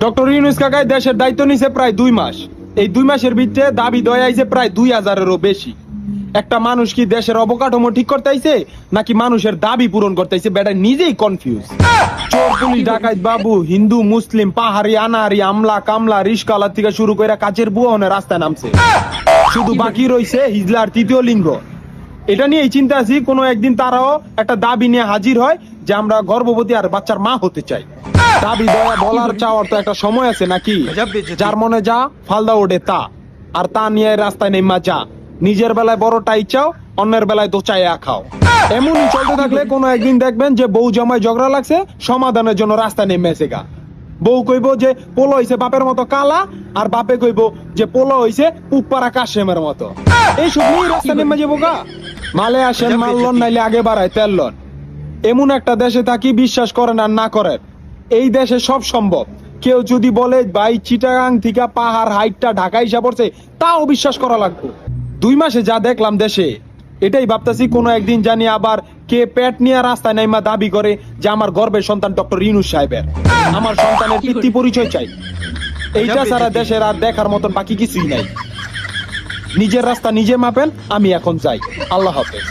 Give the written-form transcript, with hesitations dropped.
Doctor Yunus কাকাই দেশের দায়িত্ব নিছে প্রায় 2 মাস। এই 2 মাসের ভিতরে দাবি দয় আইছে প্রায় 2000-এরও বেশি। একটা মানুষ কি দেশের অবকাঠামো ঠিক করতে আইছে নাকি মানুষের দাবি পূরণ করতে আইছে, বেটা নিজেই কনফিউজ। চোর পুলিশ ডাকাত বাবু, হিন্দু মুসলিম, পাহাড়ি আনাহারি, আমলা কামলা, রিস্কাওয়ালা থেকে শুরু করে কাচের বুয়া রাস্তায় নামছে। শুধু বাকি রইছে হিজলার তৃতীয় লিঙ্গ। এটা নিয়ে চিন্তা আছি কোনো একদিন তারাও একটা দাবি নিয়ে হাজির হয় যে আমরা গর্ভবতী আর বাচ্চার মা হতে চাই। দাবি দয়া বলার চাওয়ার তো একটা সময় আছে নাকি? যার মনে যা ফালদা ওঠে তা, আর তা নিয়ে রাস্তায় নেমা যা। নিজের বেলায় বড়টাই চাও, অন্যের বেলায় দোচাইয়া খাও। এমনই চলতে থাকলে কোনো একদিন দেখবেন যে বউ জামাই ঝগড়া লাগছে, সমাধানের জন্য রাস্তায় নেমেছে গা। বউ কইব যে পোলো হইছে বাপের মতো কালা, আর বাপে কইব যে পোলো হইছে পুপারা কাশেমের মতো। এই সব নিয়ে রাস্তা নেমে যাবো গা। মালে আসেন মাল্লন, নাইলে আগে বাড়ায় তেললন। এমন একটা দেশে থাকি, বিশ্বাস করেন আর না করেন, এই দেশে সব সম্ভব। কেউ যদি বলে ভাই চিটাগাং থেকে পাহাড় হাইটটা ঢাকা হিসাব পড়ছে, তাও বিশ্বাস করা লাগবে। 2 মাসে যা দেখলাম দেশে, এটাই ভাবতেছি কোনো একদিন জানি আবার কে পেট নিয়ে রাস্তায় নাইমা দাবি করে যে আমার গর্বের সন্তান ডক্টর ইউনূস সাহেবের। আমার সন্তানের পিতৃ পরিচয় চাই। এইটা সারা দেশের আর দেখার মতন বাকি কিছুই নাই। নিজের রাস্তা নিজে মাপেন। আমি এখন যাই। আল্লাহ হাফেজ।